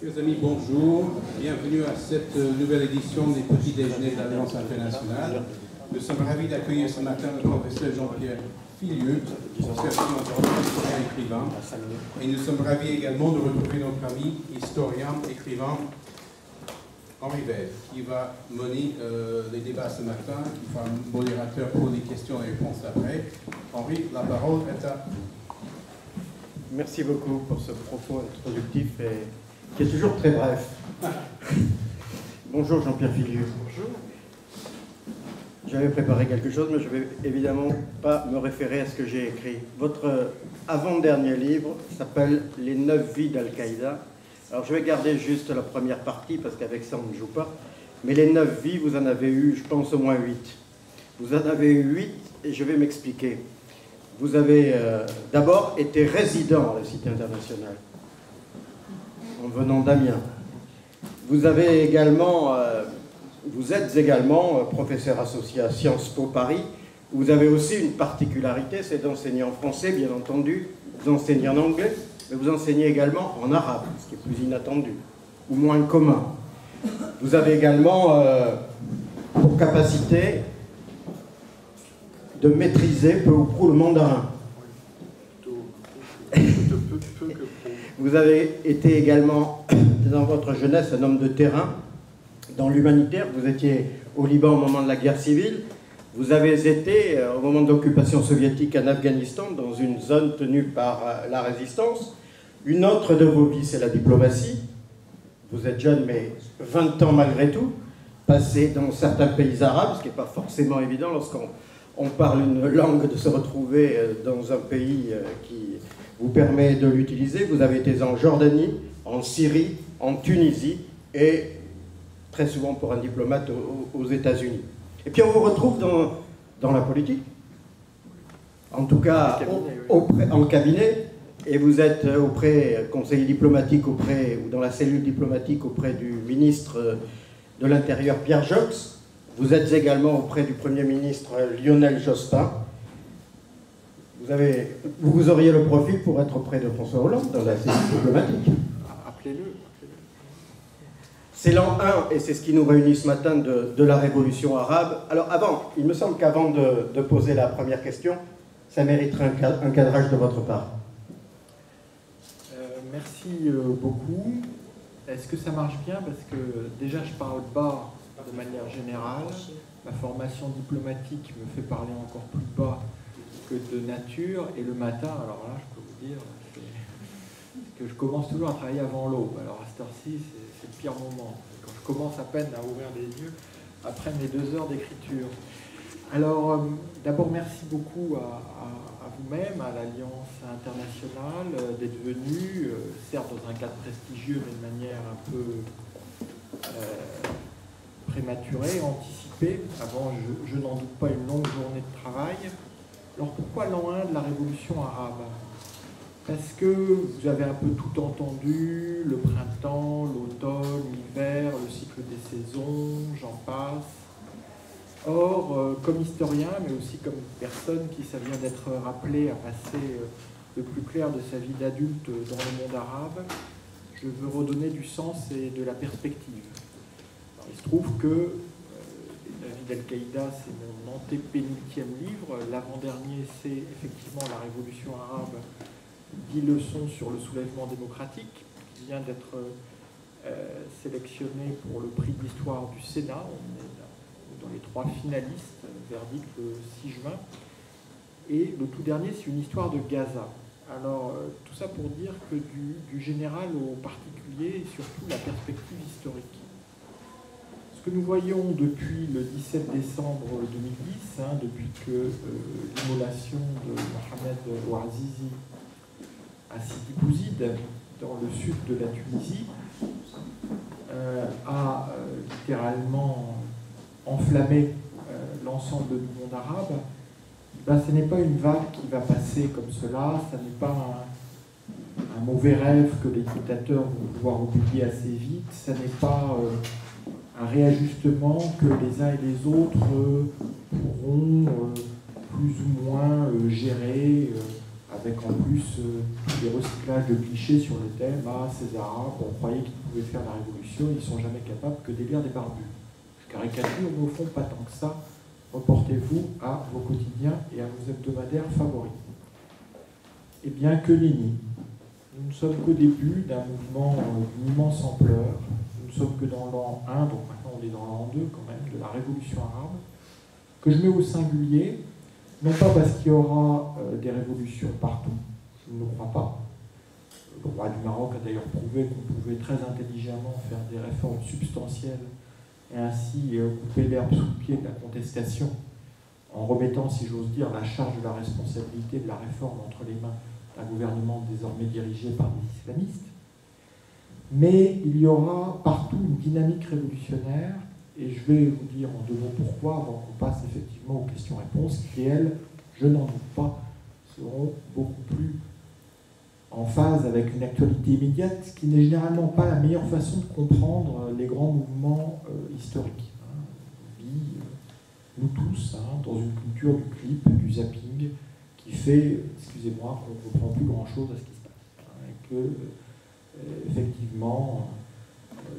Chers amis, bonjour. Bienvenue à cette nouvelle édition des Petits Déjeuners de l'Alliance internationale. Nous sommes ravis d'accueillir ce matin le professeur Jean-Pierre Filieu, chercheur et écrivain. Et nous sommes ravis également de retrouver notre ami, historien, écrivain, Henri Vert, qui va mener les débats ce matin, qui sera modérateur pour les questions et réponses après. Henri, la parole est à vous. Merci beaucoup pour ce propos introductif et qui est toujours très bref. Bonjour Jean-Pierre Filieu. Bonjour. J'avais préparé quelque chose, mais je ne vais évidemment pas me référer à ce que j'ai écrit. Votre avant-dernier livre s'appelle « Les 9 vies d'Al-Qaïda ». Alors je vais garder juste la première partie, parce qu'avec ça on ne joue pas. Mais les 9 vies, vous en avez eu, je pense, au moins 8. Vous en avez eu 8, et je vais m'expliquer. Vous avez d'abord été résident à la Cité internationale, en venant d'Amiens. Vous avez également, vous êtes également professeur associé à Sciences Po Paris. Vous avez aussi une particularité, c'est d'enseigner en français, bien entendu. Vous enseignez en anglais, mais vous enseignez également en arabe, ce qui est plus inattendu, ou moins commun. Vous avez également pour capacité de maîtriser peu ou prou le mandarin. Vous avez été également, dans votre jeunesse, un homme de terrain, dans l'humanitaire. Vous étiez au Liban au moment de la guerre civile. Vous avez été, au moment de l'occupation soviétique en Afghanistan, dans une zone tenue par la résistance. Une autre de vos vies, c'est la diplomatie. Vous êtes jeune, mais 20 ans malgré tout, passé dans certains pays arabes, ce qui n'est pas forcément évident lorsqu'on parle une langue, de se retrouver dans un pays qui vous permet de l'utiliser. Vous avez été en Jordanie, en Syrie, en Tunisie et très souvent pour un diplomate aux États-Unis. Et puis on vous retrouve dans la politique, en tout cas en cabinet, et vous êtes conseiller diplomatique ou dans la cellule diplomatique auprès du ministre de l'Intérieur Pierre Joxe. Vous êtes également auprès du Premier ministre Lionel Jospin. Vous auriez le profil pour être auprès de François Hollande dans la cellule diplomatique. Appelez-le. C'est l'an 1, et c'est ce qui nous réunit ce matin, de la révolution arabe. Alors il me semble qu'avant de poser la première question, ça mériterait un cadrage de votre part. Merci beaucoup. Est-ce que ça marche bien? Parce que déjà je parle bas de manière générale. Ma formation diplomatique me fait parler encore plus bas que de nature. Et le matin, alors là, je peux vous dire que je commence toujours à travailler avant l'aube. Alors à cette heure-ci, c'est le pire moment. Quand je commence à peine à ouvrir les yeux après mes 2 heures d'écriture. Alors, d'abord, merci beaucoup à vous-même, à l'Alliance internationale, d'être venu, certes dans un cadre prestigieux, mais de manière un peu prématurée, anticipée. Avant, je n'en doute pas, une longue journée de travail. Alors, pourquoi l'an 1 de la révolution arabe? Parce que vous avez un peu tout entendu, le printemps, l'automne, l'hiver, le cycle des saisons, j'en passe. Or, comme historien, mais aussi comme personne qui, ça vient d'être rappelé, a passé le plus clair de sa vie d'adulte dans le monde arabe, je veux redonner du sens et de la perspective. Alors, il se trouve que la vie d'Al-Qaïda, c'est mon antépénultième livre. L'avant-dernier, c'est effectivement la révolution arabe, 10 leçons sur le soulèvement démocratique, qui vient d'être sélectionné pour le prix de l'histoire du Sénat. On est dans les 3 finalistes, verdict le 6 juin. Et le tout dernier, c'est une histoire de Gaza. Alors, tout ça pour dire que du général au particulier, et surtout la perspective historique. Ce que nous voyons depuis le 17 décembre 2010, depuis que l'immolation de Mohamed Bouazizi à Sidi Bouzid, dans le sud de la Tunisie, a littéralement enflammé l'ensemble du monde arabe, ce n'est pas une vague qui va passer comme cela, ce n'est pas un mauvais rêve que les dictateurs vont pouvoir oublier assez vite, ce n'est pas un réajustement que les uns et les autres pourront plus ou moins gérer avec en plus tous les recyclages de clichés sur le thème « Ah, ces Arabes, on croyait qu'ils pouvaient faire la révolution, ils ne sont jamais capables que d'élire des barbus ». Je caricature, mais au fond, pas tant que ça. Reportez-vous à vos quotidiens et à vos hebdomadaires favoris. Eh bien, que nenni. Nous ne sommes qu'au début d'un mouvement d'une immense ampleur. Nous ne sommes que dans l'an 1, donc maintenant on est dans l'an 2 quand même, de la révolution arabe, que je mets au singulier, non pas parce qu'il y aura des révolutions partout, je ne le crois pas. Le roi du Maroc a d'ailleurs prouvé qu'on pouvait très intelligemment faire des réformes substantielles et ainsi couper l'herbe sous le pied de la contestation, en remettant, si j'ose dire, la charge de la responsabilité de la réforme entre les mains d'un gouvernement désormais dirigé par des islamistes. Mais il y aura partout une dynamique révolutionnaire, et je vais vous dire en 2 mots pourquoi, avant qu'on passe effectivement aux questions-réponses, qui, elles, je n'en doute pas, seront beaucoup plus en phase avec une actualité immédiate, ce qui n'est généralement pas la meilleure façon de comprendre les grands mouvements historiques. On vit, nous tous, dans une culture du clip, du zapping, qui fait, excusez-moi, qu'on ne comprend plus grand-chose à ce qui se passe. Et que, effectivement,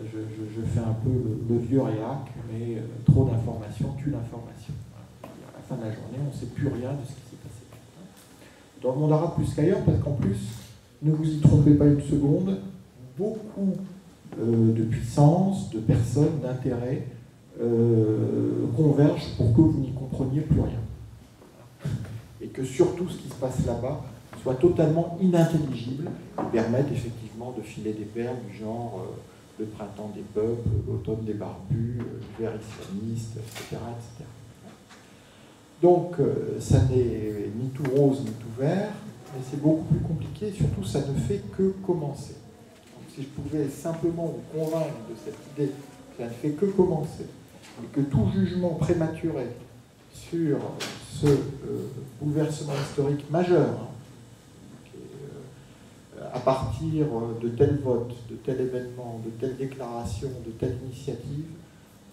je fais un peu le vieux réac, mais trop d'informations tue l'information. À la fin de la journée, on ne sait plus rien de ce qui s'est passé. Dans le monde arabe plus qu'ailleurs, parce qu'en plus, ne vous y trompez pas une seconde, beaucoup de puissances, de personnes, d'intérêts convergent pour que vous n'y compreniez plus rien. Et que surtout ce qui se passe là-bas soit totalement inintelligible et permette effectivement de filer des perles du genre le printemps des peuples, l'automne des barbus, l'hiver islamiste, etc., etc. Donc ça n'est ni tout rose ni tout vert, mais c'est beaucoup plus compliqué, et surtout ça ne fait que commencer. Donc, si je pouvais simplement vous convaincre de cette idée que ça ne fait que commencer, et que tout jugement prématuré sur ce bouleversement historique majeur, à partir de tel vote, de tel événement, de telle déclaration, de telle initiative,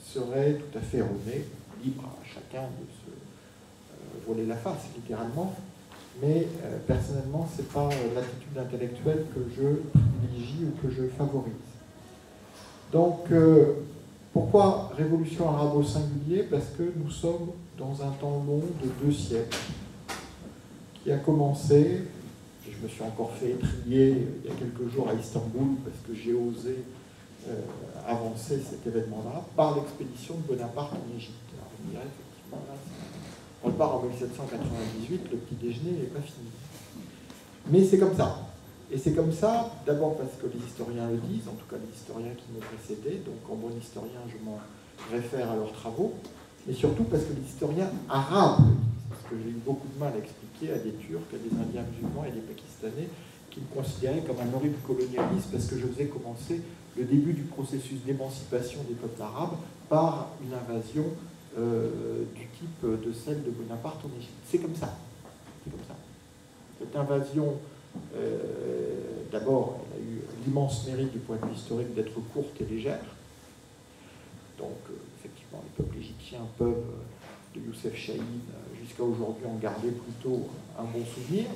serait tout à fait erroné, libre à chacun de se voiler la face, littéralement. Mais personnellement, ce n'est pas l'attitude intellectuelle que je privilégie ou que je favorise. Donc, pourquoi révolution arabe au singulier? Parce que nous sommes dans un temps long de 2 siècles, qui a commencé, et je me suis encore fait étrier il y a quelques jours à Istanbul, parce que j'ai osé avancer cet événement-là, par l'expédition de Bonaparte en Égypte. Alors, on dirait effectivement, là, on part en 1798, le petit déjeuner n'est pas fini. Mais c'est comme ça. Et c'est comme ça, d'abord parce que les historiens le disent, en tout cas les historiens qui m'ont précédé, donc en bon historien, je m'en réfère à leurs travaux, mais surtout parce que les historiens arabes le disent, parce que j'ai eu beaucoup de mal à expliquer à des Turcs, à des Indiens musulmans et des Pakistanais qui me considéraient comme un horrible colonialiste parce que je faisais commencer le début du processus d'émancipation des peuples arabes par une invasion du type de celle de Bonaparte en Égypte. C'est comme ça. C'est comme ça. Cette invasion, d'abord, elle a eu l'immense mérite du point de vue historique d'être courte et légère. Donc, effectivement, les peuples égyptiens peuvent, de Youssef Chahine jusqu'à aujourd'hui, en garder plutôt un bon souvenir.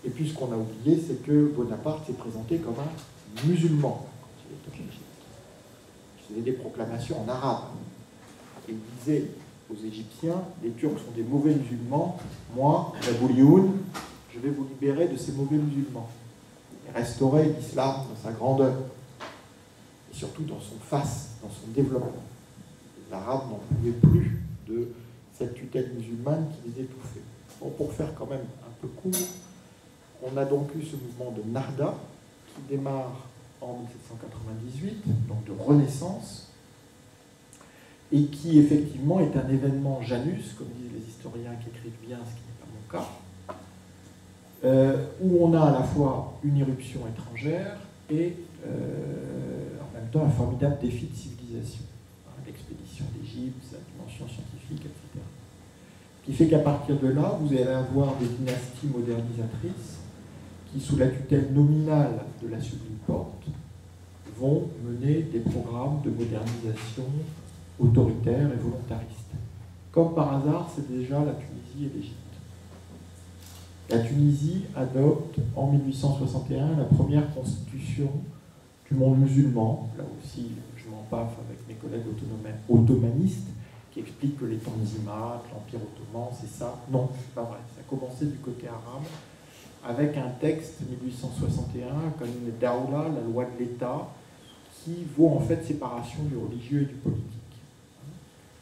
Et puis, ce qu'on a oublié, c'est que Bonaparte s'est présenté comme un musulman quand il était en Égypte. Il faisait des proclamations en arabe. Et il disait aux Égyptiens, les Turcs sont des mauvais musulmans, moi, Naboulioun, je vais vous libérer de ces mauvais musulmans. Et restaurer l'islam dans sa grandeur. Et surtout dans son face, dans son développement. Les Arabes n'en pouvaient plus de cette tutelle musulmane qui les étouffait. Bon, pour faire quand même un peu court, on a donc eu ce mouvement de Nahda qui démarre en 1798, donc de renaissance, et qui effectivement est un événement Janus, comme disent les historiens qui écrivent bien, ce qui n'est pas mon cas, où on a à la fois une irruption étrangère et en même temps un formidable défi de civilisation. L'expédition d'Égypte, sa dimension scientifique, etc. Qui fait qu'à partir de là, vous allez avoir des dynasties modernisatrices qui, sous la tutelle nominale de la Sublime Porte, vont mener des programmes de modernisation autoritaires et volontaristes. Comme par hasard, c'est déjà la Tunisie et l'Égypte. la Tunisie adopte en 1861 la première constitution du monde musulman. Là aussi, je m'en baffe avec mes collègues ottomanistes qui expliquent que les Tanzimat, l'Empire ottoman, c'est ça. Non, c'est pas vrai. Ça a commencé du côté arabe avec un texte 1861, comme une Daoula, la loi de l'État, qui vaut en fait séparation du religieux et du politique.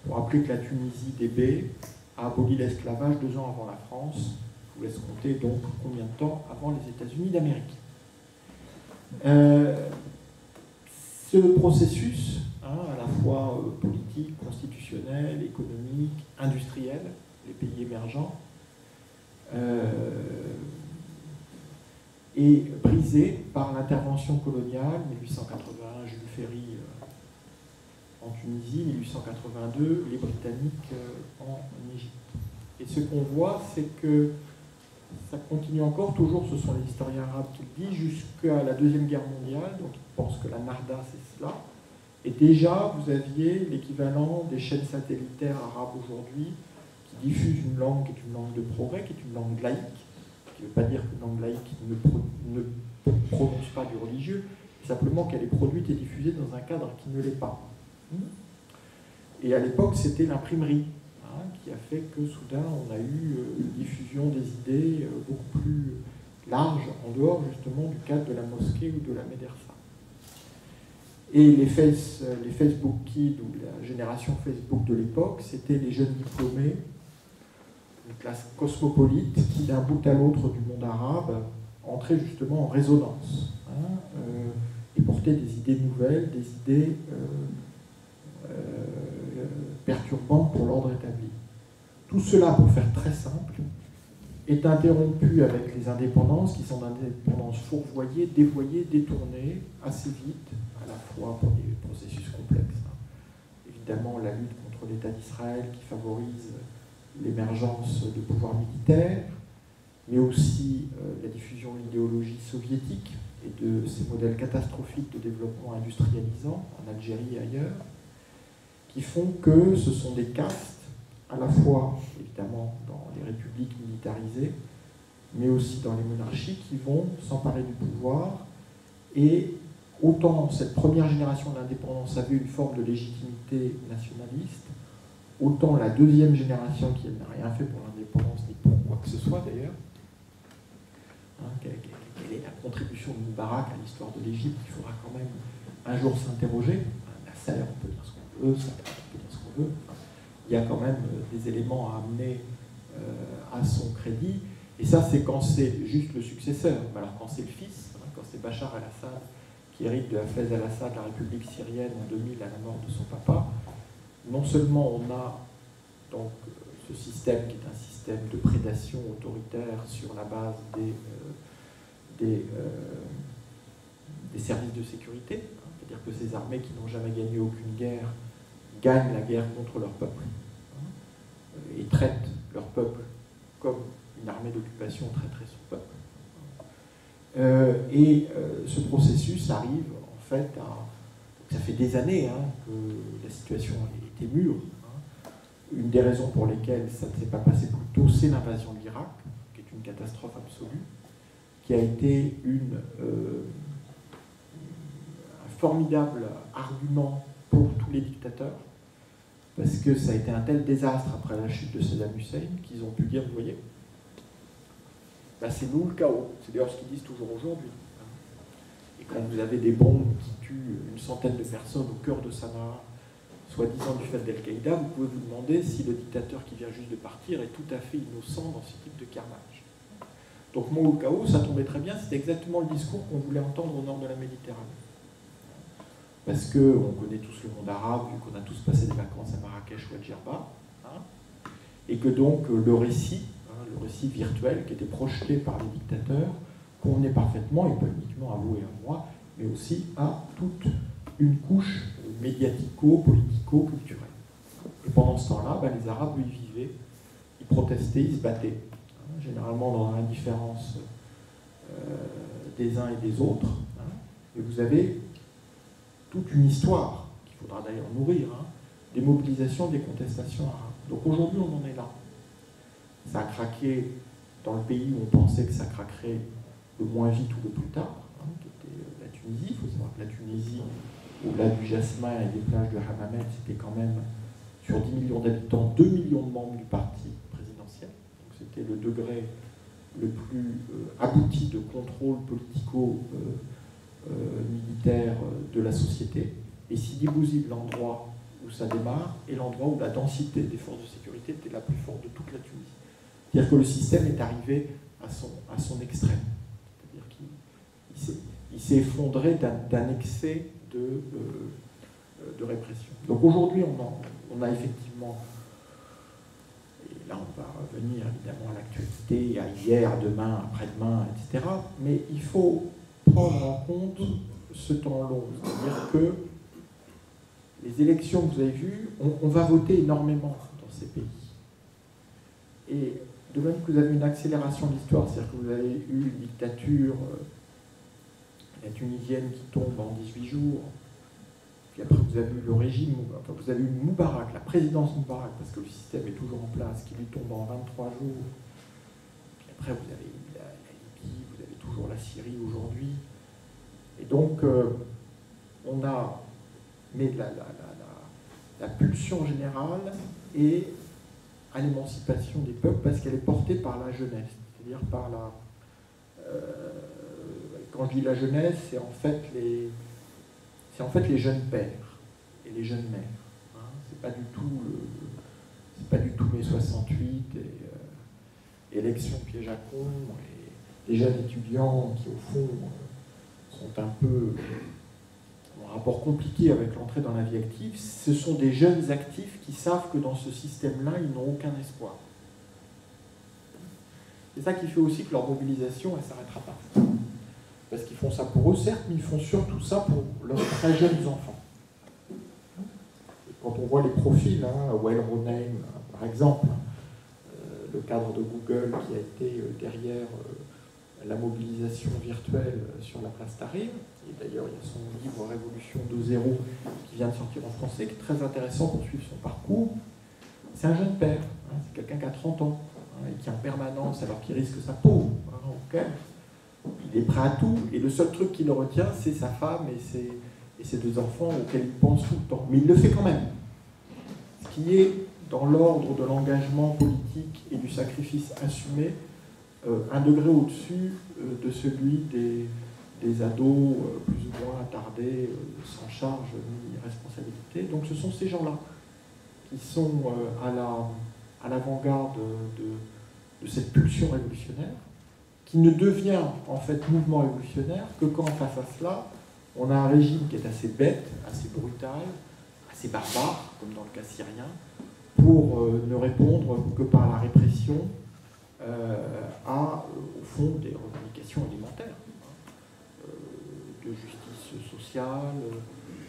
Pour rappeler que la Tunisie DB a aboli l'esclavage 2 ans avant la France. Je vous laisse compter donc combien de temps avant les États-Unis d'Amérique. Ce processus, à la fois politique, constitutionnel, économique, industriel, les pays émergents, est brisé par l'intervention coloniale, 1881, Jules Ferry en Tunisie, 1882, les Britanniques en Égypte. Et ce qu'on voit, c'est que ça continue encore, toujours ce sont les historiens arabes qui le disent, jusqu'à la Deuxième Guerre mondiale, donc ils pensent que la Narda c'est cela, et déjà vous aviez l'équivalent des chaînes satellitaires arabes aujourd'hui qui diffusent une langue qui est une langue de progrès, qui est une langue laïque, qui ne veut pas dire qu'une langue laïque ne prononce pas du religieux, simplement qu'elle est produite et diffusée dans un cadre qui ne l'est pas. Et à l'époque c'était l'imprimerie, qui a fait que soudain on a eu une diffusion des idées beaucoup plus large en dehors justement du cadre de la mosquée ou de la médersa. Et les Facebook Kids ou la génération Facebook de l'époque, c'était les jeunes diplômés, une classe cosmopolite qui d'un bout à l'autre du monde arabe entrait justement en résonance et portait des idées nouvelles, des idées perturbantes pour l'ordre établi. Tout cela, pour faire très simple, est interrompu avec les indépendances qui sont d'indépendances fourvoyées, dévoyées, détournées assez vite, à la fois pour des processus complexes. Évidemment, la lutte contre l'État d'Israël qui favorise l'émergence de pouvoirs militaires, mais aussi la diffusion de l'idéologie soviétique et de ces modèles catastrophiques de développement industrialisant en Algérie et ailleurs, qui font que ce sont des castes, à la fois, évidemment, dans les républiques militarisées, mais aussi dans les monarchies, qui vont s'emparer du pouvoir. Et autant cette première génération de l'indépendance avait une forme de légitimité nationaliste, autant la deuxième génération, qui n'a rien fait pour l'indépendance, ni pour quoi que ce soit d'ailleurs, quelle est la contribution de Moubarak à l'histoire de l'Égypte, il faudra quand même un jour s'interroger. Nasser, on peut dire ce qu'on veut, Sadat, on peut dire ce qu'on veut. Il y a quand même des éléments à amener à son crédit. Et ça, c'est quand c'est juste le successeur. Mais alors quand c'est le fils, quand c'est Bachar el-Assad qui hérite de Hafez al-Assad, la République syrienne en 2000 à la mort de son papa, non seulement on a donc ce système qui est un système de prédation autoritaire sur la base des services de sécurité, c'est-à-dire que ces armées qui n'ont jamais gagné aucune guerre gagnent la guerre contre leur peuple et traitent leur peuple comme une armée d'occupation traiterait son peuple. Ce processus arrive en fait à... Ça fait des années que la situation était mûre. Une des raisons pour lesquelles ça ne s'est pas passé plus tôt, c'est l'invasion de l'Irak, qui est une catastrophe absolue, qui a été un formidable argument pour tous les dictateurs, parce que ça a été un tel désastre après la chute de Saddam Hussein qu'ils ont pu dire, vous voyez, c'est nous le chaos. C'est d'ailleurs ce qu'ils disent toujours aujourd'hui. Et quand vous avez des bombes qui tuent une centaine de personnes au cœur de Sanaa, soi-disant du fait d'Al-Qaïda, vous pouvez vous demander si le dictateur qui vient juste de partir est tout à fait innocent dans ce type de carnage. Donc moi, au chaos, ça tombait très bien, c'était exactement le discours qu'on voulait entendre au nord de la Méditerranée. Parce qu'on connaît tous le monde arabe, vu qu'on a tous passé des vacances à Marrakech ou à Djerba, et que donc le récit virtuel qui était projeté par les dictateurs, convenait parfaitement, et pas uniquement à vous et à moi, mais aussi à toute une couche médiatico-politico-culturelle. Et pendant ce temps-là, les Arabes, ils vivaient, ils protestaient, ils se battaient, généralement dans l'indifférence des uns et des autres. Et vous avez toute une histoire, qu'il faudra d'ailleurs nourrir, des mobilisations, des contestations arabes. Donc aujourd'hui, on en est là. Ça a craqué dans le pays où on pensait que ça craquerait le moins vite ou le plus tard, hein, qui était la Tunisie. Il faut savoir que la Tunisie, au-delà du jasmin et des plages de Hammamet, c'était quand même, sur 10 millions d'habitants, 2 millions de membres du parti présidentiel. Donc c'était le degré le plus abouti de contrôle politico-militaire de la société. Et Sidi Bouzid, l'endroit où ça démarre, est l'endroit où la densité des forces de sécurité était la plus forte de toute la Tunisie. C'est-à-dire que le système est arrivé à son extrême. C'est-à-dire qu'il s'est effondré d'un excès de répression. Donc aujourd'hui, on a effectivement, et là on va revenir évidemment à l'actualité, à hier, à demain, après-demain, etc. Mais il faut prendre en compte ce temps long. C'est-à-dire que les élections que vous avez vues, on va voter énormément dans ces pays. Et de même que vous avez une accélération de l'histoire, c'est-à-dire que vous avez eu une dictature, la tunisienne qui tombe en 18 jours, puis après vous avez eu le régime, enfin vous avez eu Moubarak, la présidence Moubarak, parce que le système est toujours en place, qui lui tombe en 23 jours. Puis après vous avez la Libye, vous avez toujours la Syrie aujourd'hui. Et donc on a, mais la pulsion générale est à l'émancipation des peuples parce qu'elle est portée par la jeunesse, c'est-à-dire par la... quand je dis la jeunesse, c'est en fait les jeunes pères et les jeunes mères. Hein. C'est pas du tout mai 68 et élection piège à con et les jeunes étudiants qui au fond sont un peu en rapport compliqué avec l'entrée dans la vie active. Ce sont des jeunes actifs qui savent que dans ce système-là, ils n'ont aucun espoir. C'est ça qui fait aussi que leur mobilisation, elle ne s'arrêtera pas. Parce qu'ils font ça pour eux, certes, mais ils font surtout ça pour leurs très jeunes enfants. Et quand on voit les profils, Wael Roneim, par exemple, le cadre de Google qui a été derrière la mobilisation virtuelle sur la place Tahrir, et d'ailleurs il y a son livre Révolution 2.0 qui vient de sortir en français, qui est très intéressant pour suivre son parcours. C'est un jeune père, c'est quelqu'un qui a 30 ans, et qui est en permanence, alors qu'il risque sa peau, il est prêt à tout, et le seul truc qui le retient, c'est sa femme et ses 2 enfants auxquels il pense tout le temps. Mais il le fait quand même. Ce qui est dans l'ordre de l'engagement politique et du sacrifice assumé, un degré au-dessus de celui des ados plus ou moins attardés, sans charge ni responsabilité. Donc ce sont ces gens-là qui sont à l'avant-garde de cette pulsion révolutionnaire, qui ne devient en fait mouvement révolutionnaire que quand face à cela, on a un régime qui est assez bête, assez brutal, assez barbare, comme dans le cas syrien, pour ne répondre que par la répression au fond, des revendications élémentaires, de justice sociale,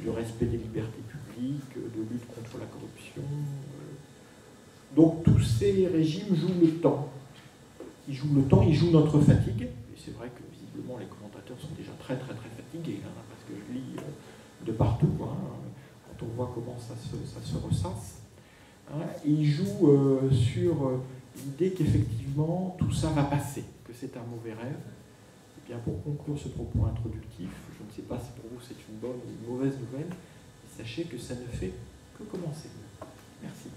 de respect des libertés publiques, de lutte contre la corruption. Donc tous ces régimes jouent le temps. Ils jouent le temps, ils jouent notre fatigue. Et c'est vrai que visiblement les commentateurs sont déjà très très très fatigués, parce que je lis de partout, quand on voit comment ça se ressasse. Et ils jouent sur l'idée qu'effectivement tout ça va passer, que c'est un mauvais rêve. Et bien pour conclure ce propos introductif, je ne sais pas si pour vous c'est une bonne ou une mauvaise nouvelle, sachez que ça ne fait que commencer. Merci.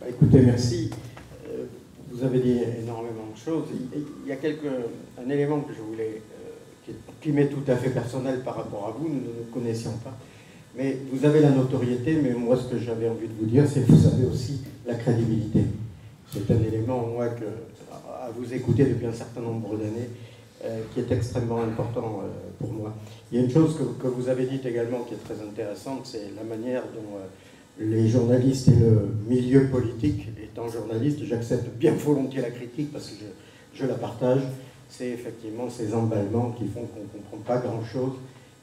Écoutez, merci. Vous avez dit énormément de choses. Il y a un élément que je voulais, qui m'est tout à fait personnel par rapport à vous, nous ne nous connaissions pas. Mais vous avez la notoriété, mais moi ce que j'avais envie de vous dire, c'est que vous avez aussi la crédibilité. C'est un élément, moi, à vous écouter depuis un certain nombre d'années, qui est extrêmement important pour moi. Il y a une chose que vous avez dite également qui est très intéressante, c'est la manière dont les journalistes et le milieu politique, étant journaliste, j'accepte bien volontiers la critique parce que je la partage, c'est effectivement ces emballements qui font qu'on ne comprend pas grand-chose,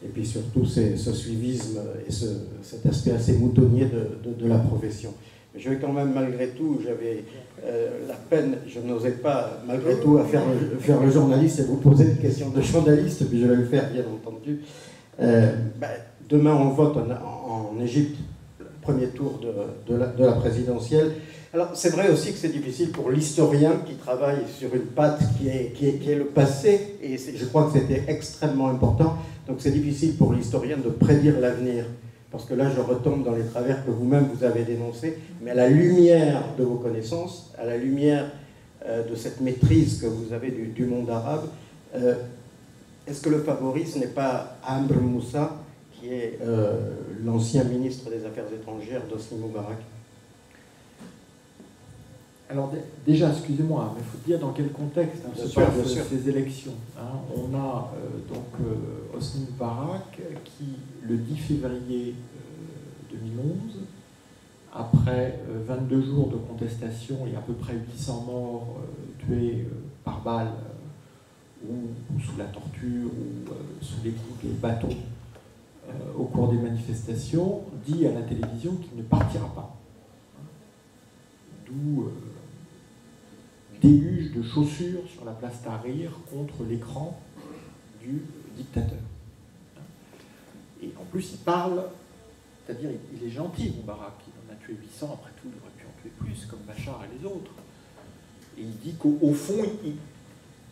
et puis surtout ce suivisme et cet aspect assez moutonnier de la profession. Mais je vais quand même, malgré tout, j'avais la peine, je n'osais pas, malgré tout, à faire le journaliste et vous poser des questions de journaliste, puis je vais le faire, bien entendu. Demain, on vote en Égypte. premier tour de la présidentielle. Alors, c'est vrai aussi que c'est difficile pour l'historien qui travaille sur une patte qui est le passé, et je crois que c'était extrêmement important. Donc, c'est difficile pour l'historien de prédire l'avenir, parce que là, je retombe dans les travers que vous-même vous avez dénoncés, mais à la lumière de vos connaissances, à la lumière de cette maîtrise que vous avez du monde arabe, est-ce que le favori, ce n'est pas Amr Moussa, qui est l'ancien ministre des Affaires étrangères d'Hosni Moubarak? Alors déjà, excusez-moi, mais il faut dire dans quel contexte se passent ces élections. On a Hosni Moubarak qui, le 10 février 2011, après 22 jours de contestation et à peu près 800 morts tués par balle ou sous la torture ou sous les coups de bâton au cours des manifestations, dit à la télévision qu'il ne partira pas. D'où déluge de chaussures sur la place Tahrir contre l'écran du dictateur. Et en plus, il parle, c'est-à-dire il est gentil, Moubarak, il en a tué 800, après tout, il aurait pu en tuer plus, comme Bachar et les autres. Et il dit qu'au fond,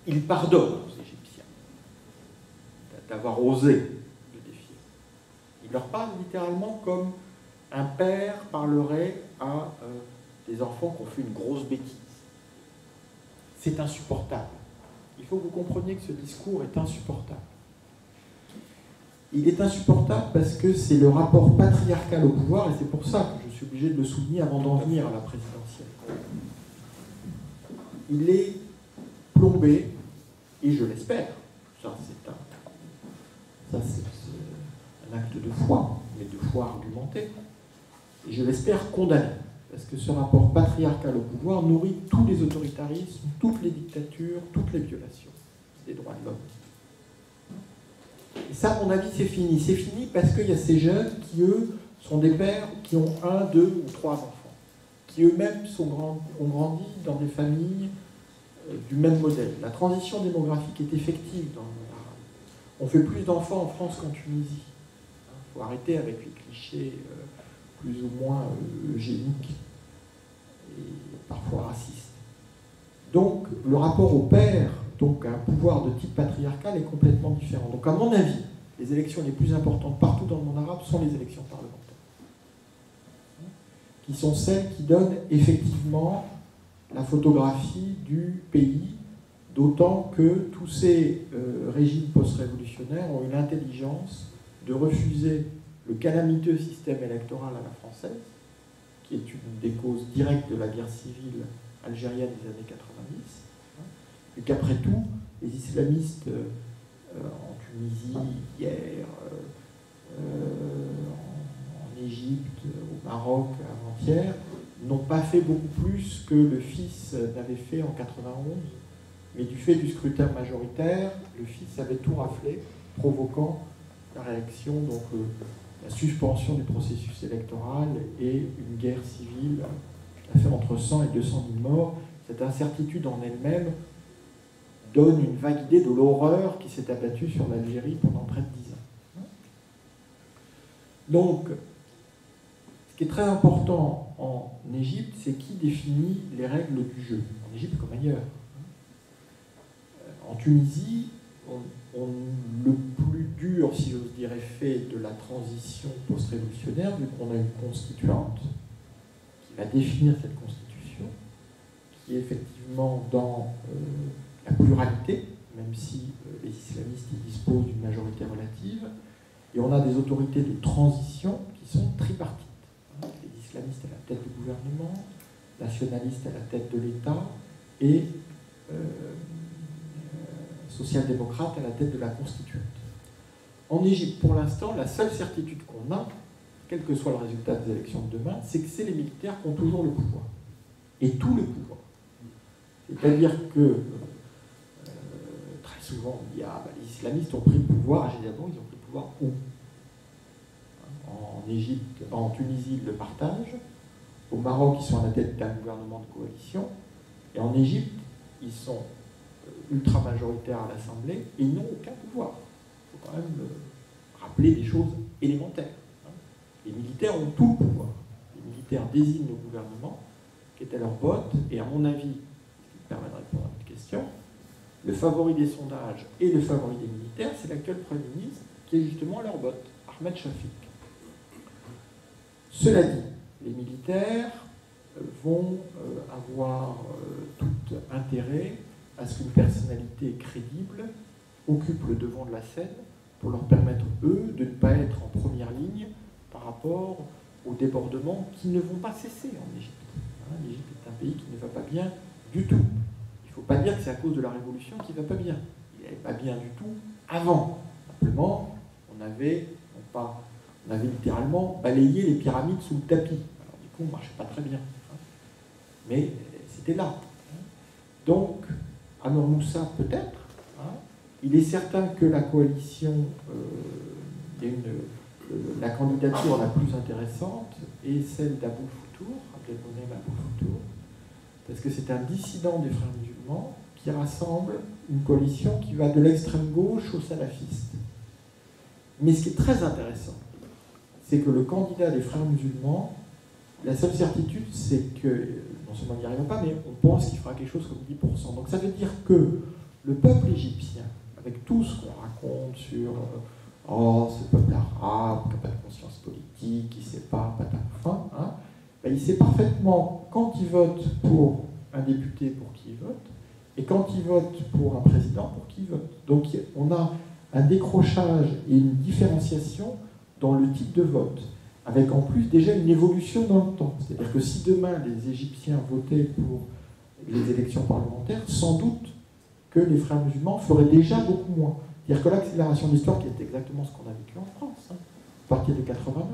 il pardonne aux Égyptiens d'avoir osé le défier. Il leur parle littéralement comme un père parlerait à des enfants qui ont fait une grosse bêtise. C'est insupportable. Il faut que vous compreniez que ce discours est insupportable. Il est insupportable parce que c'est le rapport patriarcal au pouvoir, et c'est pour ça que je suis obligé de le souligner avant d'en venir à la présidentielle. Il est plombé, et je l'espère, ça c'est un acte de foi, mais de foi argumentée, et je l'espère condamné. Parce que ce rapport patriarcal au pouvoir nourrit tous les autoritarismes, toutes les dictatures, toutes les violations des droits de l'homme. Et ça, à mon avis, c'est fini. C'est fini parce qu'il y a ces jeunes qui, eux, sont des pères qui ont 1, 2 ou 3 enfants, qui eux-mêmes ont grandi dans des familles du même modèle. La transition démographique est effective dans le monde arabe. On fait plus d'enfants en France qu'en Tunisie. Il faut arrêter avec les clichés plus ou moins eugéniques et parfois racistes. Donc, le rapport au père, donc à un pouvoir de type patriarcal, est complètement différent. Donc, à mon avis, les élections les plus importantes partout dans le monde arabe sont les élections parlementaires, qui sont celles qui donnent effectivement la photographie du pays, d'autant que tous ces régimes post-révolutionnaires ont eu l'intelligence de refuser le calamiteux système électoral à la française, qui est une des causes directes de la guerre civile algérienne des années 90, et qu'après tout, les islamistes en Tunisie, hier, en Égypte, au Maroc, avant-hier, n'ont pas fait beaucoup plus que le fils n'avait fait en 91, mais du fait du scrutin majoritaire, le fils avait tout raflé, provoquant la réaction, donc la suspension du processus électoral et une guerre civile qui a fait entre 100 et 200 000 morts. Cette incertitude en elle-même donne une vague idée de l'horreur qui s'est abattue sur l'Algérie pendant près de 10 ans. Donc, ce qui est très important en Égypte, c'est qui définit les règles du jeu, en Égypte comme ailleurs. En Tunisie, le plus dur, si j'ose dire, effet de la transition post-révolutionnaire, vu qu'on a une constituante qui va définir cette constitution, qui est effectivement dans la pluralité, même si les islamistes y disposent d'une majorité relative, et on a des autorités de transition qui sont tripartites. Les islamistes à la tête du gouvernement, nationalistes à la tête de l'État, et social-démocrates à la tête de la constituante. En Égypte, pour l'instant, la seule certitude qu'on a, quel que soit le résultat des élections de demain, c'est que c'est les militaires qui ont toujours le pouvoir. Et tous les pouvoirs. C'est-à-dire que très souvent, on dit les islamistes ont pris le pouvoir, à Gédabon, ils ont pris le pouvoir où? En Égypte, en Tunisie, ils le partagent. Au Maroc, ils sont à la tête d'un gouvernement de coalition. Et en Égypte, ils sont ultra-majoritaires à l'Assemblée et ils n'ont aucun pouvoir. Il faut quand même rappeler des choses élémentaires. Les militaires ont tout le pouvoir. les militaires désignent le gouvernement, qui est à leur botte, et à mon avis, ce qui me permet de répondre à votre question, le favori des sondages et le favori des militaires, c'est l'actuel Premier ministre, qui est justement à leur botte, Ahmed Shafik. Cela dit, les militaires vont avoir tout intérêt à ce qu'une personnalité crédible occupe le devant de la scène pour leur permettre, eux, de ne pas être en première ligne par rapport aux débordements qui ne vont pas cesser en Égypte. L'Égypte est un pays qui ne va pas bien du tout. Il ne faut pas dire que c'est à cause de la révolution qu'il ne va pas bien. Il n'allait pas bien du tout avant. Simplement, on avait littéralement balayé les pyramides sous le tapis. Alors du coup, on ne marchait pas très bien. Mais c'était là. Donc, Anwar Moussa, peut-être. Il est certain que la coalition, la candidature la plus intéressante est celle d'Abou Foutour, Abdelmonem Abou Foutour, parce que c'est un dissident des frères musulmans qui rassemble une coalition qui va de l'extrême gauche aux salafistes. Mais ce qui est très intéressant, c'est que le candidat des frères musulmans, la seule certitude, c'est que, non seulement il n'y arrive pas, mais on pense qu'il fera quelque chose comme 10%. Donc ça veut dire que le peuple égyptien, avec tout ce qu'on raconte sur ce peuple arabe qui n'a pas de conscience politique, qui ne sait pas, patafin, ben il sait parfaitement quand il vote pour un député pour qui il vote, et quand il vote pour un président pour qui il vote. Donc on a un décrochage et une différenciation dans le type de vote, avec en plus déjà une évolution dans le temps. C'est-à-dire que si demain les Égyptiens votaient pour les élections parlementaires, sans doute que les frères musulmans feraient déjà beaucoup moins. C'est-à-dire que l'accélération de l'histoire, qui est exactement ce qu'on a vécu en France, à partir de 89,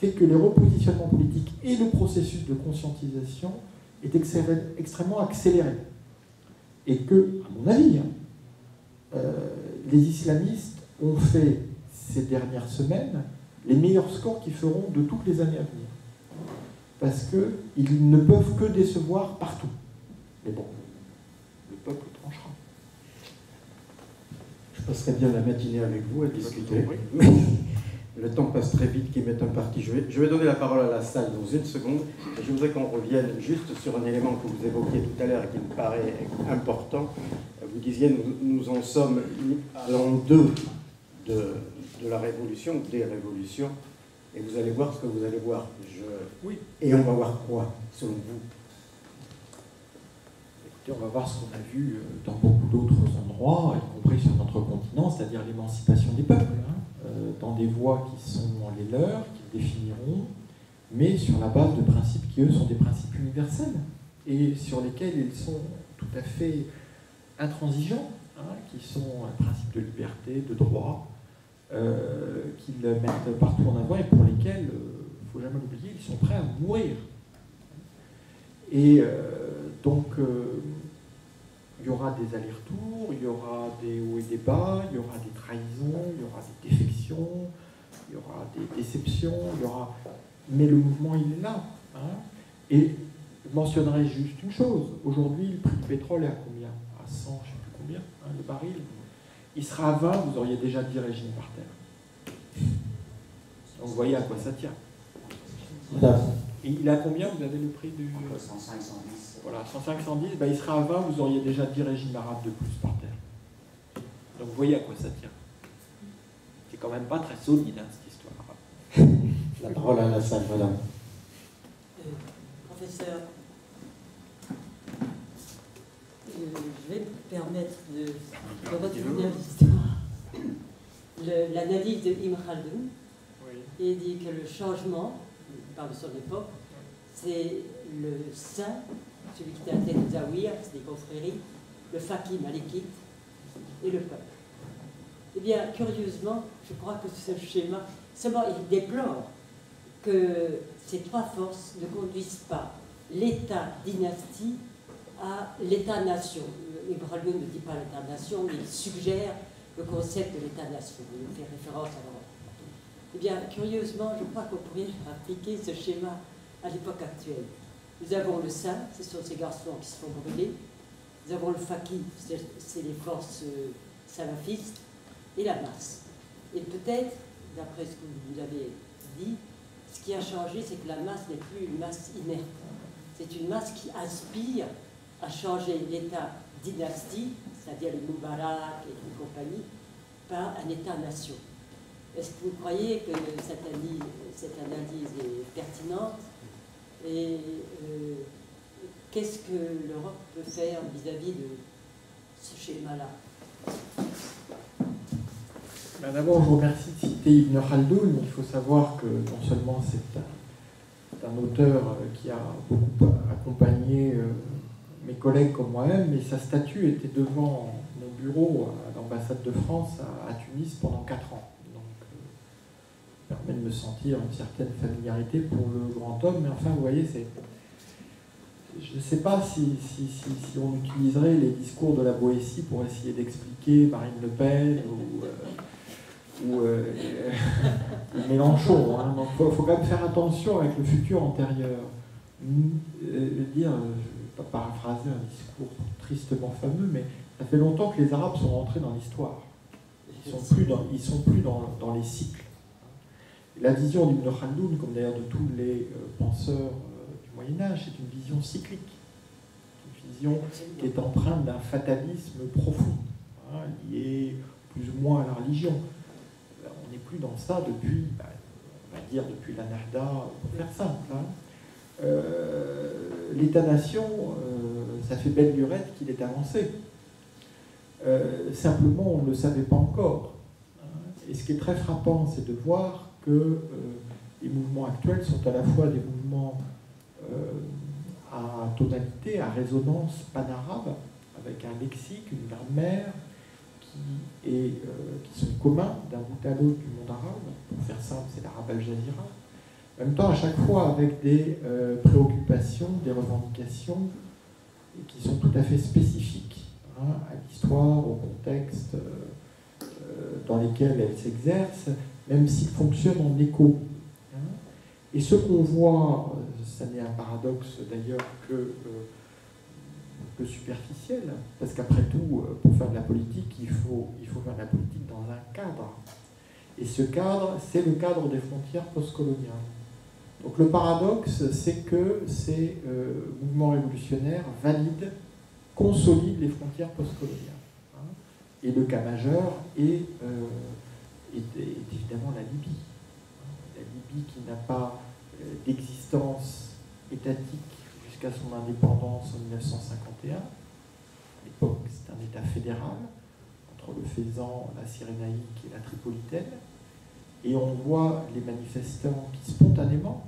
fait que les repositionnements politiques et le processus de conscientisation est extrêmement accéléré. Et que, à mon avis, les islamistes ont fait ces dernières semaines les meilleurs scores qu'ils feront de toutes les années à venir. Parce qu'ils ne peuvent que décevoir partout. Mais bon, le peuple tranchera. Je passerai bien la matinée avec vous à discuter. Le temps passe très vite, qui m'est imparti. Je vais donner la parole à la salle dans une seconde. Et je voudrais qu'on revienne juste sur un élément que vous évoquiez tout à l'heure et qui me paraît important. Vous disiez, nous en sommes à l'an 2 de la révolution, des révolutions. Et vous allez voir ce que vous allez voir. Oui. Et on va voir quoi, selon vous? Écoutez, on va voir ce qu'on a vu dans beaucoup d'autres endroits, y compris sur notre continent, c'est-à-dire l'émancipation des peuples, dans des voies qui sont les leurs, qu'ils définiront, mais sur la base de principes qui, eux, sont des principes universels, et sur lesquels ils sont tout à fait intransigeants, qui sont un principe de liberté, de droit, qu'ils mettent partout en avant et pour lesquels, il ne faut jamais l'oublier, ils sont prêts à mourir. Et donc, il y aura des allers-retours, il y aura des hauts et des bas, il y aura des trahisons, il y aura des défections, il y aura des déceptions, mais le mouvement, il est là. Et je mentionnerai juste une chose. Aujourd'hui, le prix du pétrole est à combien? À 100, je ne sais plus combien, le baril. Il sera à 20, vous auriez déjà 10 régimes par terre. Donc vous voyez à quoi ça tient. Et il est à combien? Vous avez le prix du... 105, 110. Voilà, 105, 110, ben il sera à 20, vous auriez déjà 10 régimes arabes de plus par terre. Donc vous voyez à quoi ça tient. C'est quand même pas très solide, cette histoire. La parole à la salle, madame. Professeur, je vais me permettre de retourner à l'histoire. L'analyse de Ibn Khaldoun, il dit que le changement, il parle de son époque, c'est le saint, celui qui était à la tête des Zawiya, c'est des confréries, le faqih malikite et le peuple. Eh bien, curieusement, je crois que ce schéma, seulement il déplore que ces trois forces ne conduisent pas l'État-dynastie à l'État-nation. Ibn Khaldoun ne dit pas l'État-nation, mais il suggère le concept de l'État-nation. Il fait référence à l'Europe. Eh bien, curieusement, je crois qu'on pourrait appliquer ce schéma à l'époque actuelle. Nous avons le saint, ce sont ces garçons qui se font brûler. Nous avons le faqih, c'est les forces salafistes, et la masse. Et peut-être, d'après ce que vous avez dit, ce qui a changé, c'est que la masse n'est plus une masse inerte. C'est une masse qui aspire à changer l'état dynastie, c'est-à-dire les Moubarak et compagnie, par un État-nation. Est-ce que vous croyez que cette analyse est pertinente? Et qu'est-ce que l'Europe peut faire vis-à-vis de ce schéma-là? D'abord, je vous remercie de citer Ibn Khaldoun. Il faut savoir que non seulement c'est un auteur qui a beaucoup accompagné mes collègues comme moi-même, mais sa statue était devant mon bureau à l'ambassade de France à Tunis pendant 4 ans. Donc, ça permet de me sentir une certaine familiarité pour le grand homme. Mais enfin, vous voyez, je ne sais pas si on utiliserait les discours de la Boétie pour essayer d'expliquer Marine Le Pen ou Mélenchon. Hein. Donc il faut quand même faire attention avec le futur antérieur. Je vais dire, je ne vais pas paraphraser un discours tristement fameux, mais ça fait longtemps que les Arabes sont rentrés dans l'histoire. Ils ne sont plus dans les cycles. La vision d'Ibn Khaldoun, comme d'ailleurs de tous les penseurs du Moyen-Âge, c'est une vision cyclique. Une vision qui est empreinte d'un fatalisme profond, hein, lié plus ou moins à la religion. On n'est plus dans ça depuis, on va dire, depuis la Nahda, pour faire simple. Hein. L'État-nation, ça fait belle lurette qu'il est avancé. Simplement, on ne le savait pas encore. Hein. Et ce qui est très frappant, c'est de voir que les mouvements actuels sont à la fois des mouvements à tonalité, à résonance pan-arabe, avec un lexique, une grammaire qui sont communs d'un bout à l'autre du monde arabe. Pour faire simple, c'est l'arabe al-Jazira. En même temps, à chaque fois avec des préoccupations, des revendications qui sont tout à fait spécifiques, hein, à l'histoire, au contexte dans lesquels elles s'exercent, même s'ils fonctionnent en écho. Hein. Et ce qu'on voit, ça n'est un paradoxe d'ailleurs que superficiel, parce qu'après tout, pour faire de la politique, il faut faire de la politique dans un cadre. Et ce cadre, c'est le cadre des frontières postcoloniales. Donc le paradoxe, c'est que ces mouvements révolutionnaires valident, consolident les frontières postcoloniales. Hein. Et le cas majeur est évidemment la Libye. La Libye qui n'a pas d'existence étatique jusqu'à son indépendance en 1951. À l'époque, c'est un État fédéral, entre le Fezzan, la Cyrénaïque et la Tripolitaine. Et on voit les manifestants qui, spontanément,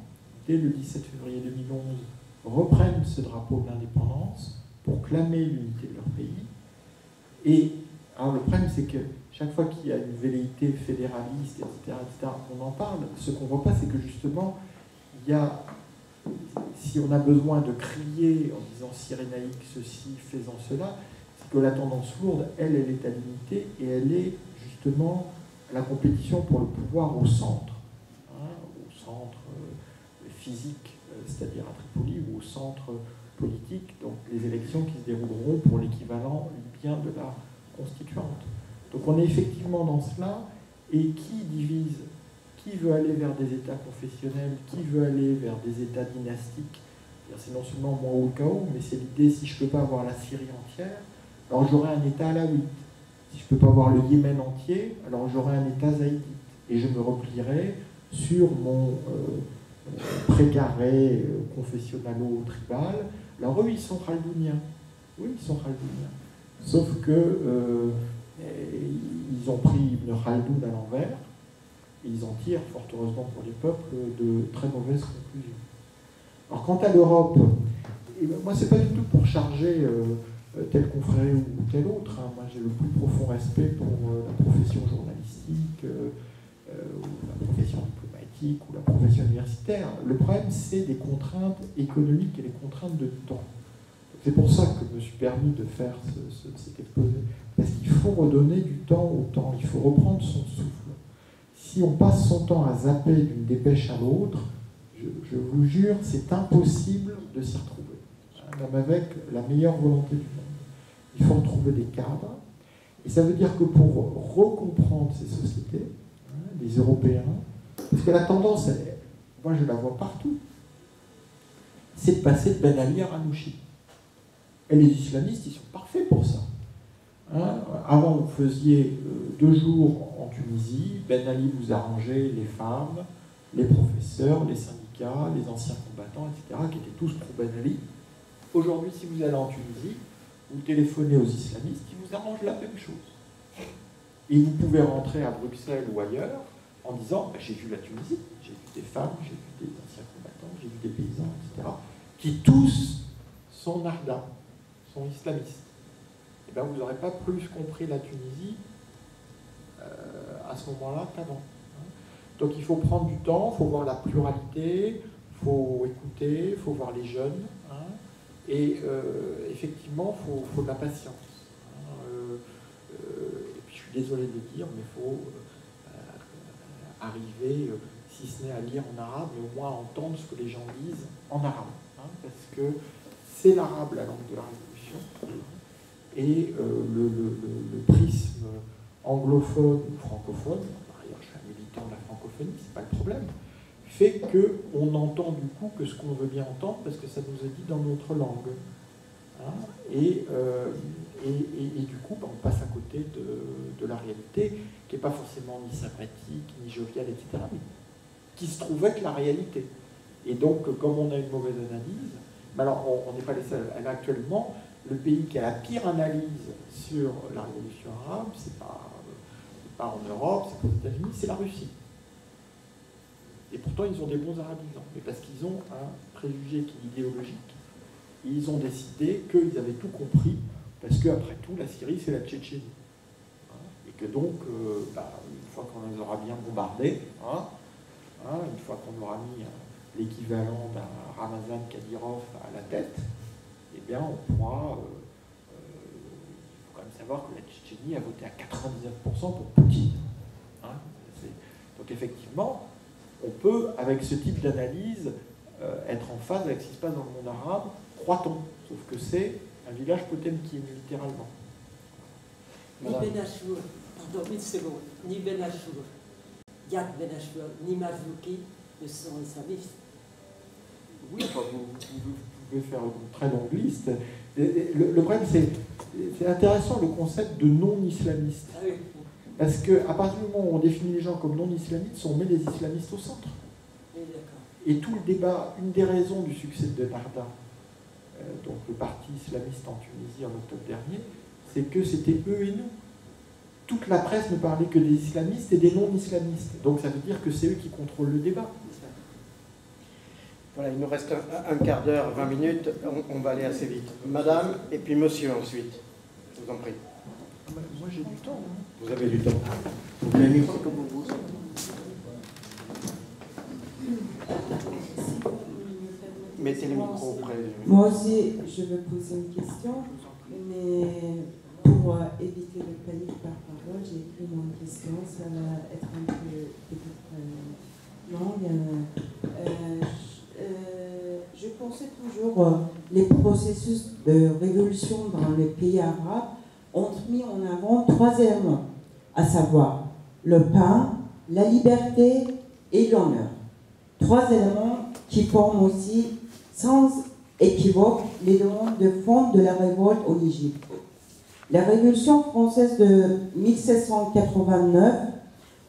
dès le 17 février 2011, reprennent ce drapeau de l'indépendance pour clamer l'unité de leur pays. Et alors, le problème, c'est que chaque fois qu'il y a une velléité fédéraliste, etc., on en parle. Ce qu'on ne voit pas, c'est que justement, il y a, si on a besoin de crier en disant Cyrénaïque ceci, faisant cela, c'est que la tendance lourde, elle est à l'unité et elle est justement la compétition pour le pouvoir au centre. Hein, au centre physique, c'est-à-dire à Tripoli, ou au centre politique, donc les élections qui se dérouleront pour l'équivalent libyen de la constituante. Donc on est effectivement dans cela, et qui divise? Qui veut aller vers des États confessionnels? Qui veut aller vers des États dynastiques? C'est non seulement moi ou le chaos, mais c'est l'idée, si je ne peux pas avoir la Syrie entière, alors j'aurai un État alawite. Si je ne peux pas avoir le Yémen entier, alors j'aurai un État zaïdite. Et je me replierai sur mon précaré confessionnalo-tribal. Alors eux, ils sont khaldouniens. Oui, ils sont khaldouniens. Sauf que ils ont pris Ibn Khaldoun à l'envers, et ils en tirent, fort heureusement pour les peuples, de très mauvaises conclusions. Alors quant à l'Europe, moi c'est pas du tout pour charger tel confrère ou tel autre. Hein. Moi j'ai le plus profond respect pour la profession journalistique, ou la profession diplomatique, ou la profession universitaire. Le problème, c'est des contraintes économiques et les contraintes de temps. C'est pour ça que je me suis permis de faire cet exposé. Parce qu'il faut redonner du temps au temps, il faut reprendre son souffle. Si on passe son temps à zapper d'une dépêche à l'autre, je vous jure, c'est impossible de s'y retrouver. Même avec la meilleure volonté du monde. Il faut retrouver des cadres. Et ça veut dire que pour recomprendre ces sociétés, les Européens, parce que la tendance, moi je la vois partout, c'est de passer de Ben Ali à Ranouchi. Et les islamistes, ils sont parfaits pour ça. Hein, avant, vous faisiez 2 jours en Tunisie, Ben Ali vous arrangeait les femmes, les professeurs, les syndicats, les anciens combattants, etc., qui étaient tous pro Ben Ali. Aujourd'hui, si vous allez en Tunisie, vous téléphonez aux islamistes, ils vous arrangent la même chose. Et vous pouvez rentrer à Bruxelles ou ailleurs en disant j'ai vu la Tunisie, j'ai vu des femmes, j'ai vu des anciens combattants, j'ai vu des paysans, etc., qui tous sont narda, sont islamistes. Et bien vous n'aurez pas plus compris la Tunisie à ce moment-là qu'avant. Donc il faut prendre du temps, il faut voir la pluralité, il faut écouter, il faut voir les jeunes, hein, et effectivement il faut de la patience. Et puis je suis désolé de le dire, mais il faut arriver, si ce n'est à lire en arabe, mais au moins à entendre ce que les gens disent en arabe, hein, parce que c'est l'arabe la langue de la Révolution, et le prisme anglophone ou francophone, par ailleurs je suis un militant de la francophonie, c'est pas le problème, fait qu'on entend du coup que ce qu'on veut bien entendre parce que ça nous est dit dans notre langue. Hein, et du coup, on passe à côté de la réalité, qui n'est pas forcément ni sympathique, ni joviale, etc., mais qui se trouve être la réalité. Et donc, comme on a une mauvaise analyse, mais alors on n'est pas les seuls. Actuellement, le pays qui a la pire analyse sur la révolution arabe, c'est pas en Europe, c'est pas aux États-Unis, c'est la Russie. Et pourtant, ils ont des bons arabisants, mais parce qu'ils ont un préjugé qui est idéologique. Ils ont décidé qu'ils avaient tout compris, parce qu'après tout, la Syrie, c'est la Tchétchénie. Et que donc, une fois qu'on les aura bien bombardés, une fois qu'on aura mis l'équivalent d'un Ramazan Kadyrov à la tête, eh bien, on pourra... il faut quand même savoir que la Tchétchénie a voté à 99% pour Poutine. Donc effectivement, on peut, avec ce type d'analyse, être en phase avec ce qui se passe dans le monde arabe, croit-on, sauf que c'est un village Potemkin, littéralement. Ni Ben Achour, pardon, une seconde, ni Ben Achour, Yad Ben Achour, ni Mavlouki ne sont islamistes. Oui, enfin, vous pouvez faire une très longue liste. Le problème, c'est intéressant le concept de non-islamiste. Ah oui. Parce qu'à partir du moment où on définit les gens comme non-islamistes, on met les islamistes au centre. Oui, d'accord. Et tout le débat, une des raisons du succès de Narda, donc le parti islamiste en Tunisie en octobre dernier, c'est que c'était eux et nous. Toute la presse ne parlait que des islamistes et des non-islamistes. Donc ça veut dire que c'est eux qui contrôlent le débat. Voilà, il nous reste un quart d'heure, 20 minutes, on va aller assez vite. Madame, et puis monsieur ensuite. Je vous en prie. Moi j'ai du temps. Hein. Vous avez du temps. Vous voulez un micro comme vous voulez. Mettez le micro auprès. Moi aussi, je veux poser une question, mais pour éviter le panique par parole, j'ai écrit mon question. Ça va être un peu longue. Je pensais toujours les processus de révolution dans les pays arabes ont mis en avant 3 éléments, à savoir le pain, la liberté et l'honneur. 3 éléments qui forment aussi, sans équivoque, les demandes de fond de la révolte en Égypte. La Révolution française de 1789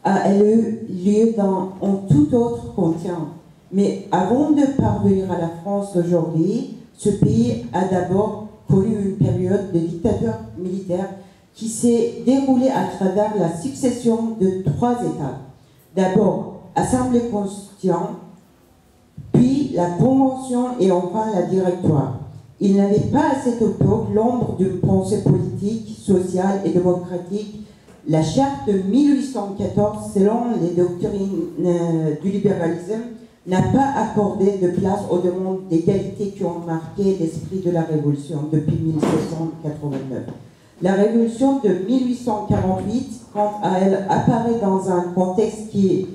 a eu lieu en tout autre continent. Mais avant de parvenir à la France d'aujourd'hui, ce pays a d'abord connu une période de dictature militaire qui s'est déroulée à travers la succession de 3 étapes. D'abord, Assemblée constituante, puis la Convention et enfin la Directoire. Il n'avait pas à cette époque l'ombre d'une pensée politique, sociale et démocratique. La charte de 1814, selon les doctrines du libéralisme, n'a pas accordé de place aux demandes d'égalité qui ont marqué l'esprit de la Révolution depuis 1789. La Révolution de 1848, quant à elle, apparaît dans un contexte qui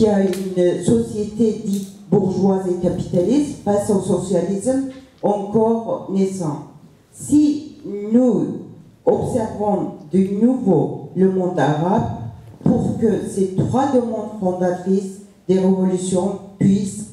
a une société dite bourgeoise et capitaliste face au socialisme encore naissant. Si nous observons de nouveau le monde arabe, pour que ces 3 demandes fondatrices des révolutions puisse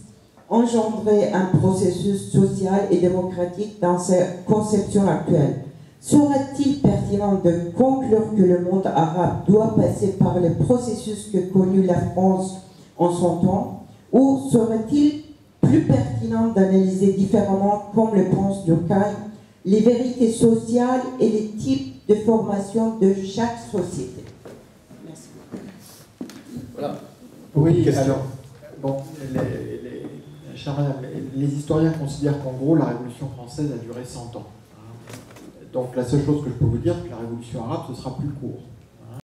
engendrer un processus social et démocratique dans sa conception actuelle. Serait-il pertinent de conclure que le monde arabe doit passer par les processus que connut la France en son temps, ou serait-il plus pertinent d'analyser différemment, comme le pense Durkheim, les vérités sociales et les types de formation de chaque société? Merci. Voilà. Oui, alors, bon, chère madame, les historiens considèrent qu'en gros, la Révolution française a duré 100 ans. Donc la seule chose que je peux vous dire, c'est que la Révolution arabe, ce sera plus court.